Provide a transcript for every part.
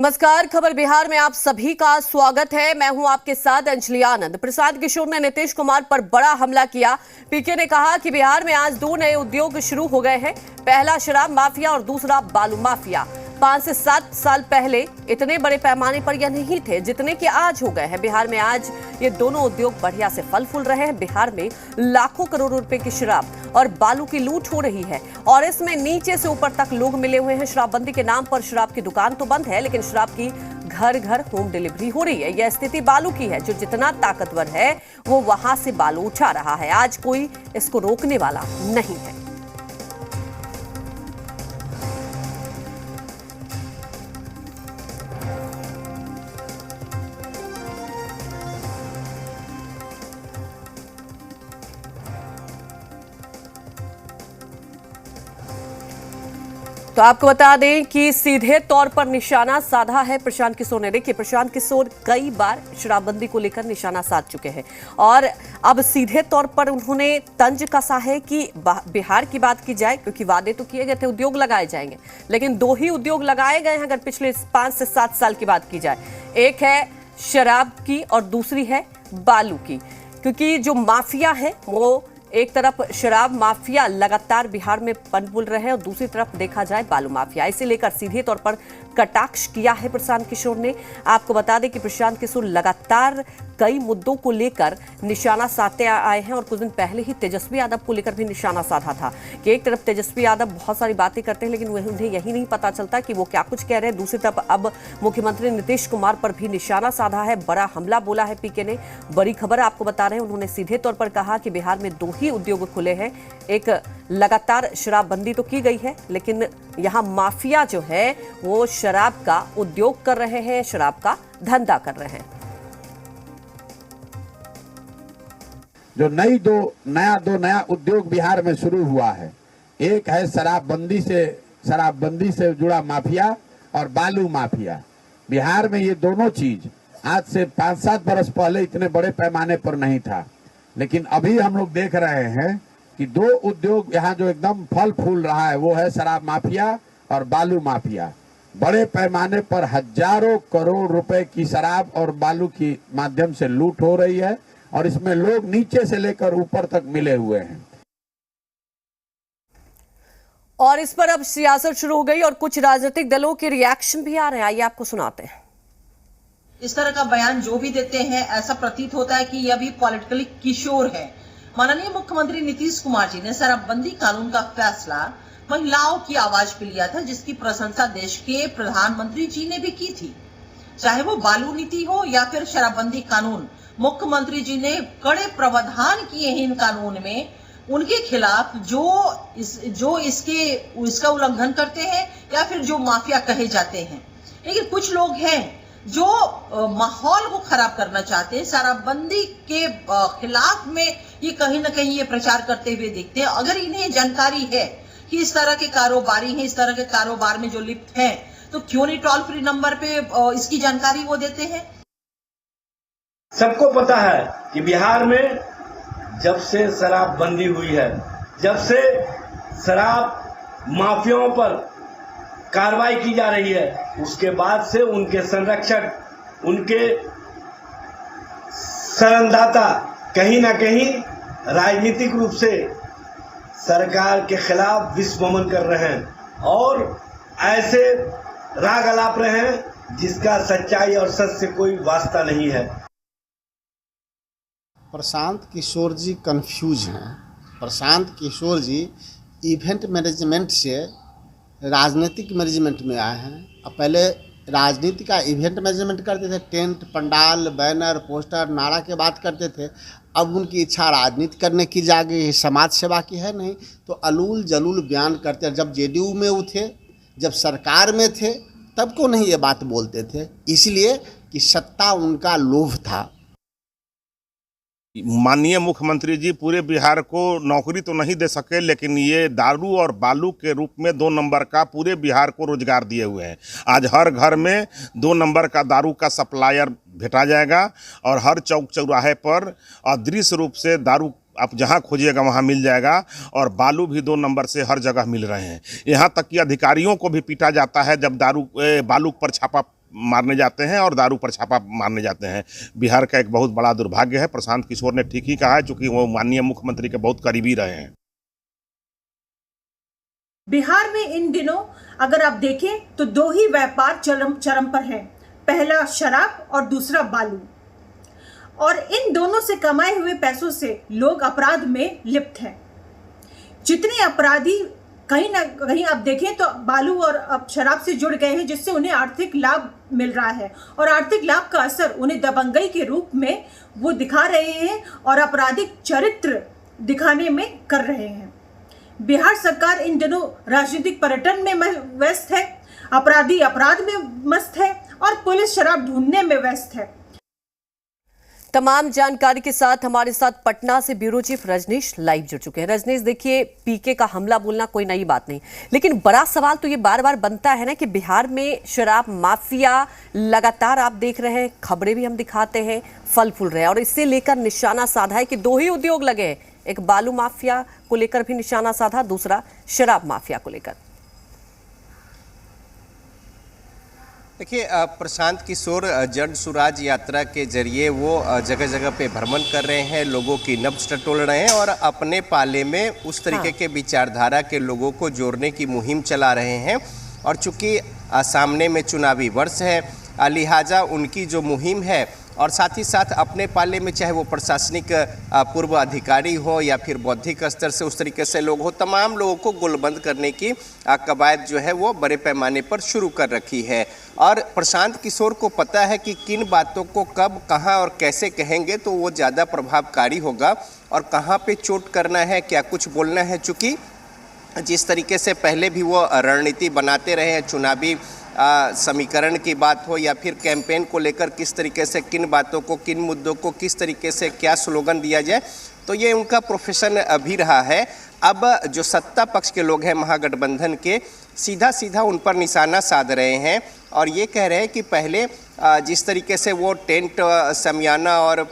नमस्कार। खबर बिहार में आप सभी का स्वागत है। मैं हूं आपके साथ अंजलि आनंद। प्रशांत किशोर ने नीतीश कुमार पर बड़ा हमला किया। पीके ने कहा कि बिहार में आज दो नए उद्योग शुरू हो गए हैं, पहला शराब माफिया और दूसरा बालू माफिया। 5 से 7 साल पहले इतने बड़े पैमाने पर यह नहीं थे जितने कि आज हो गए हैं। बिहार में आज ये दोनों उद्योग बढ़िया से फल फूल रहे हैं। बिहार में लाखों करोड़ रुपए की शराब और बालू की लूट हो रही है और इसमें नीचे से ऊपर तक लोग मिले हुए हैं। शराबबंदी के नाम पर शराब की दुकान तो बंद है, लेकिन शराब की घर घर होम डिलीवरी हो रही है। यह स्थिति बालू की है। जो जितना ताकतवर है वो वहां से बालू उठा रहा है। आज कोई इसको रोकने वाला नहीं है। तो आपको बता दें कि सीधे तौर पर निशाना साधा है प्रशांत किशोर ने। देखिए, प्रशांत किशोर कई बार शराबबंदी को लेकर निशाना साध चुके हैं और अब सीधे तौर पर उन्होंने तंज कसा है कि बिहार की बात की जाए, क्योंकि वादे तो किए गए थे उद्योग लगाए जाएंगे, लेकिन 2 ही उद्योग लगाए गए हैं अगर पिछले 5 से 7 साल की बात की जाए। एक है शराब की और दूसरी है बालू की, क्योंकि जो माफिया है वो एक तरफ शराब माफिया लगातार बिहार में पनपुल रहे हैं और दूसरी तरफ देखा जाए बालू माफिया। इसे लेकर सीधे तौर पर कटाक्ष किया है प्रशांत किशोर ने। आपको बता दें कि प्रशांत किशोर लगातार कई मुद्दों को लेकर निशाना साधते आए हैं और कुछ दिन पहले ही तेजस्वी यादव को लेकर भी निशाना साधा था कि एक तरफ तेजस्वी यादव बहुत सारी बातें करते हैं, लेकिन उन्हें यही नहीं पता चलता कि वो क्या कुछ कह रहे हैं। दूसरी तरफ अब मुख्यमंत्री नीतीश कुमार पर भी निशाना साधा है, बड़ा हमला बोला है पीके ने। बड़ी खबर आपको बता रहे हैं, उन्होंने सीधे तौर पर कहा कि बिहार में 2 ही उद्योग खुले हैं। एक लगातार शराबबंदी तो की गई है, लेकिन यहाँ माफिया जो है वो शराब का उद्योग कर रहे हैं, शराब का धंधा कर रहे हैं। जो नया उद्योग बिहार में शुरू हुआ है, एक है शराबबंदी से जुड़ा माफिया और बालू माफिया। बिहार में ये दोनों चीज आज से 5-7 बरस पहले इतने बड़े पैमाने पर नहीं था, लेकिन अभी हम लोग देख रहे हैं कि 2 उद्योग यहाँ जो एकदम फल फूल रहा है वो है शराब माफिया और बालू माफिया। बड़े पैमाने पर हजारों करोड़ रुपए की शराब और बालू की माध्यम से लूट हो रही है और इसमें लोग नीचे से लेकर ऊपर तक मिले हुए हैं। और इस पर अब सियासत शुरू हो गई और कुछ राजनीतिक दलों के रिएक्शन भी आ रहे हैं। आइए आपको सुनाते हैं। इस तरह का बयान जो भी देते हैं, ऐसा प्रतीत होता है कि यह भी पॉलिटिकली किशोर है। माननीय मुख्यमंत्री नीतीश कुमार जी ने शराबबंदी कानून का फैसला महिलाओं की आवाज पे लिया था, जिसकी प्रशंसा देश के प्रधानमंत्री जी ने भी की थी। चाहे वो बालू नीति हो या फिर शराबबंदी कानून, मुख्यमंत्री जी ने कड़े प्रावधान किए हैं इन कानून में उनके खिलाफ जो इसका उल्लंघन करते हैं या फिर जो माफिया कहे जाते हैं। लेकिन कुछ लोग हैं जो माहौल को खराब करना चाहते हैं, शराबबंदी के खिलाफ में ये कहीं ना कहीं ये प्रचार करते हुए दिखते हैं। अगर इन्हें जानकारी है कि इस तरह के कारोबारी हैं, इस तरह के कारोबार में जो लिप्त हैं, तो क्यों नहीं टोल फ्री नंबर पे इसकी जानकारी वो देते हैं। सबको पता है कि बिहार में जब से शराबबंदी हुई है, जब से शराब माफियाओं पर कार्रवाई की जा रही है, उसके बाद से उनके संरक्षक, उनके शरणदाता कहीं ना कहीं राजनीतिक रूप से सरकार के खिलाफ विस्फोमन कर रहे हैं और ऐसे राग अलाप रहे हैं जिसका सच्चाई और सच से कोई वास्ता नहीं है। प्रशांत किशोर जी कंफ्यूज हैं। प्रशांत किशोर जी इवेंट मैनेजमेंट से राजनीतिक मैनेजमेंट में आए हैं। अब पहले राजनीति का इवेंट मैनेजमेंट करते थे, टेंट, पंडाल, बैनर, पोस्टर, नारा के बात करते थे। अब उनकी इच्छा राजनीति करने की जागी, समाज सेवा की है नहीं, तो अलूल जलूल बयान करते हैं। जब जेडीयू में वो थे, जब सरकार में थे, तब को नहीं ये बात बोलते थे, इसलिए कि सत्ता उनका लोभ था। माननीय मुख्यमंत्री जी पूरे बिहार को नौकरी तो नहीं दे सके, लेकिन ये दारू और बालू के रूप में 2 नंबर का पूरे बिहार को रोजगार दिए हुए हैं। आज हर घर में 2 नंबर का दारू का सप्लायर भेटा जाएगा और हर चौक चौराहे पर अदृश्य रूप से दारू आप जहां खोजिएगा वहां मिल जाएगा और बालू भी 2 नंबर से हर जगह मिल रहे हैं। यहां तक कि अधिकारियों को भी पीटा जाता है जब बालू पर छापा मारने जाते हैं और दारू पर छापा मारने जाते हैं। बिहार का एक बहुत बड़ा दुर्भाग्य है। प्रशांत किशोर ने ठीक ही कहा है, चूंकि वो माननीय मुख्यमंत्री के बहुत करीबी रहे हैं। बिहार में इन दिनों अगर आप देखें तो दो ही व्यापार चरम पर हैं। पहला शराब और दूसरा बालू। और इन दोनों से कमाए हुए पैसों से लोग अपराध में लिप्त हैं। जितने अपराधी कहीं ना कहीं आप देखें तो बालू और शराब से जुड़ गए हैं, जिससे उन्हें आर्थिक लाभ मिल रहा है और आर्थिक लाभ का असर उन्हें दबंगई के रूप में वो दिखा रहे हैं और आपराधिक चरित्र दिखाने में कर रहे हैं। बिहार सरकार इन दिनों राजनीतिक पर्यटन में व्यस्त है, अपराधी अपराध में मस्त है और पुलिस शराब ढूंढने में व्यस्त है। तमाम जानकारी के साथ हमारे साथ पटना से ब्यूरो चीफ रजनीश लाइव जुड़ चुके हैं। रजनीश, देखिए, पीके का हमला बोलना कोई नई बात नहीं, लेकिन बड़ा सवाल तो ये बार बार बनता है ना कि बिहार में शराब माफिया लगातार, आप देख रहे हैं, खबरें भी हम दिखाते हैं, फल फूल रहे हैं और इससे लेकर निशाना साधा है कि दो ही उद्योग लगे हैं। एक बालू माफिया को लेकर भी निशाना साधा, दूसरा शराब माफिया को लेकर। देखिए, प्रशांत किशोर जन सुराज यात्रा के जरिए वो जगह जगह पे भ्रमण कर रहे हैं, लोगों की नब्ज टटोल रहे हैं और अपने पाले में उस तरीके के विचारधारा के लोगों को जोड़ने की मुहिम चला रहे हैं। और चूंकि सामने में चुनावी वर्ष है, लिहाजा उनकी जो मुहिम है और साथ ही साथ अपने पाले में चाहे वो प्रशासनिक पूर्व अधिकारी हो या फिर बौद्धिक स्तर से उस तरीके से लोग हो, तमाम लोगों को गोलबंद करने की कवायद जो है वो बड़े पैमाने पर शुरू कर रखी है। और प्रशांत किशोर को पता है कि किन बातों को कब, कहां और कैसे कहेंगे तो वो ज़्यादा प्रभावकारी होगा और कहां पे चोट करना है, क्या कुछ बोलना है। चूँकि जिस तरीके से पहले भी वो रणनीति बनाते रहे हैं, चुनावी समीकरण की बात हो या फिर कैंपेन को लेकर किस तरीके से किन बातों को, किन मुद्दों को किस तरीके से क्या स्लोगन दिया जाए, तो ये उनका प्रोफेशन भी रहा है। अब जो सत्ता पक्ष के लोग हैं महागठबंधन के, सीधा सीधा उन पर निशाना साध रहे हैं और ये कह रहे हैं कि पहले जिस तरीके से वो टेंट, समियाना और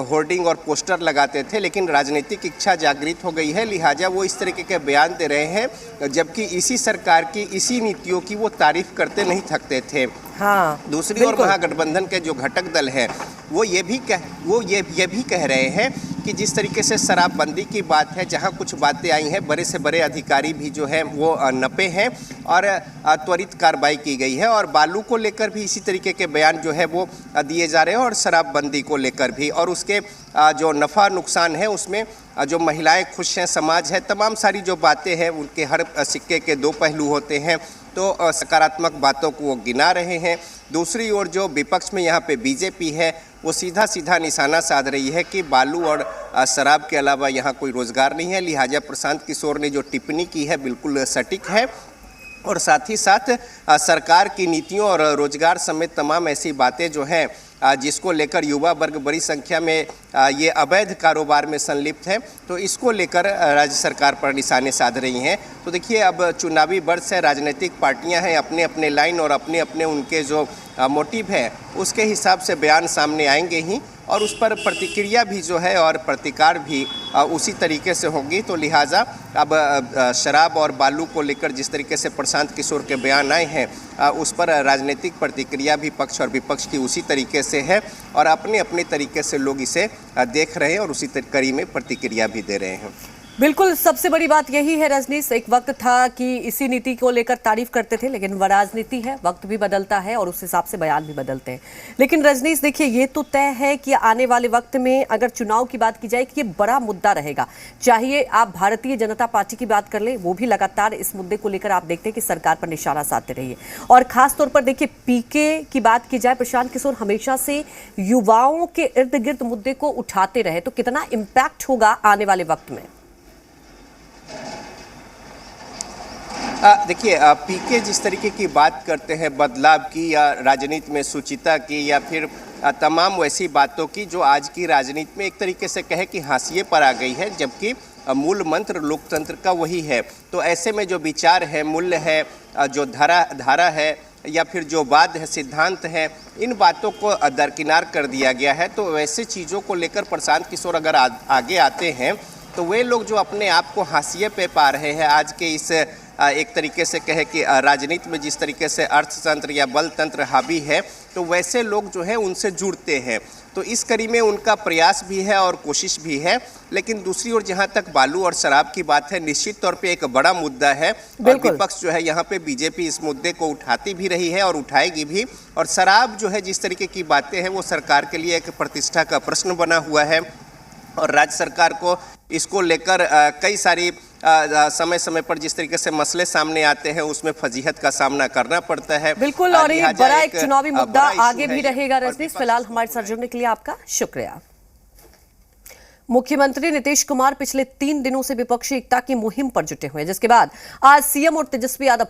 होर्डिंग और पोस्टर लगाते थे, लेकिन राजनीतिक इच्छा जागृत हो गई है, लिहाजा वो इस तरीके के बयान दे रहे हैं, जबकि इसी सरकार की इसी नीतियों की वो तारीफ करते नहीं थकते थे। हाँ, दूसरी ओर महागठबंधन के जो घटक दल हैं वो ये भी कह रहे हैं कि जिस तरीके से शराबबंदी की बात है, जहां कुछ बातें आई हैं, बड़े से बड़े अधिकारी भी जो है वो नपे हैं और त्वरित कार्रवाई की गई है। और बालू को लेकर भी इसी तरीके के बयान जो है वो दिए जा रहे हैं और शराबबंदी को लेकर भी, और उसके जो नफ़ा नुकसान है उसमें जो महिलाएं खुश हैं, समाज है, तमाम सारी जो बातें हैं उनके हर सिक्के के दो पहलू होते हैं, तो सकारात्मक बातों को वो गिना रहे हैं। दूसरी ओर जो विपक्ष में यहाँ पे बीजेपी है वो सीधा सीधा निशाना साध रही है कि बालू और शराब के अलावा यहाँ कोई रोज़गार नहीं है, लिहाजा प्रशांत किशोर ने जो टिप्पणी की है बिल्कुल सटीक है। और साथ ही साथ सरकार की नीतियों और रोजगार समेत तमाम ऐसी बातें जो हैं जिसको लेकर युवा वर्ग बड़ी संख्या में ये अवैध कारोबार में संलिप्त है, तो इसको लेकर राज्य सरकार पर निशाने साध रही हैं। तो देखिए, अब चुनावी वर्ष है, राजनीतिक पार्टियां हैं, अपने अपने लाइन और अपने अपने उनके जो मोटिव है उसके हिसाब से बयान सामने आएंगे ही और उस पर प्रतिक्रिया भी जो है और प्रतिकार भी उसी तरीके से होगी। तो लिहाजा अब शराब और बालू को लेकर जिस तरीके से प्रशांत किशोर के बयान आए हैं उस पर राजनीतिक प्रतिक्रिया भी पक्ष और विपक्ष की उसी तरीके से है और अपने अपने तरीके से लोग इसे देख रहे हैं और उसी कड़ी में प्रतिक्रिया भी दे रहे हैं। बिल्कुल, सबसे बड़ी बात यही है रजनीश, एक वक्त था कि इसी नीति को लेकर तारीफ करते थे, लेकिन वह राजनीति है, वक्त भी बदलता है और उस हिसाब से बयान भी बदलते हैं। लेकिन रजनीश देखिए, ये तो तय है कि आने वाले वक्त में अगर चुनाव की बात की जाए कि ये बड़ा मुद्दा रहेगा। चाहिए आप भारतीय जनता पार्टी की बात कर लें, वो भी लगातार इस मुद्दे को लेकर आप देखते हैं कि सरकार पर निशाना साधते रहिए। और खासतौर पर देखिए, पीके की बात की जाए, प्रशांत किशोर हमेशा से युवाओं के इर्द गिर्द मुद्दे को उठाते रहे, तो कितना इम्पैक्ट होगा आने वाले वक्त में? देखिए, पीके जिस तरीके की बात करते हैं बदलाव की या राजनीति में शुचिता की या फिर तमाम वैसी बातों की जो आज की राजनीति में एक तरीके से कहे कि हाशिए पर आ गई है, जबकि मूल मंत्र लोकतंत्र का वही है। तो ऐसे में जो विचार है, मूल्य है, जो धारा है या फिर जो वाद है, सिद्धांत है, इन बातों को दरकिनार कर दिया गया है। तो वैसे चीज़ों को लेकर प्रशांत किशोर अगर आगे आते हैं तो वे लोग जो अपने आप को हाशिए पे पा रहे हैं आज के इस एक तरीके से कहे कि राजनीति में जिस तरीके से अर्थतंत्र या बल तंत्र हावी है, तो वैसे लोग जो है उनसे जुड़ते हैं। तो इस कड़ी में उनका प्रयास भी है और कोशिश भी है। लेकिन दूसरी ओर जहां तक बालू और शराब की बात है, निश्चित तौर पे एक बड़ा मुद्दा है और विपक्ष जो है यहाँ पे बीजेपी इस मुद्दे को उठाती भी रही है और उठाएगी भी। और शराब जो है जिस तरीके की बातें हैं वो सरकार के लिए एक प्रतिष्ठा का प्रश्न बना हुआ है और राज्य सरकार को इसको लेकर कई सारी समय समय पर जिस तरीके से मसले सामने आते हैं उसमें फजीहत का सामना करना पड़ता है। बिल्कुल, और ये बड़ा एक चुनावी मुद्दा आगे भी रहेगा। रजनीश, फिलहाल हमारे साथ जुड़ने के लिए आपका शुक्रिया। मुख्यमंत्री नीतीश कुमार पिछले 3 दिनों से विपक्षी एकता की मुहिम पर जुटे हुए हैं, जिसके बाद आज सीएम और तेजस्वी यादव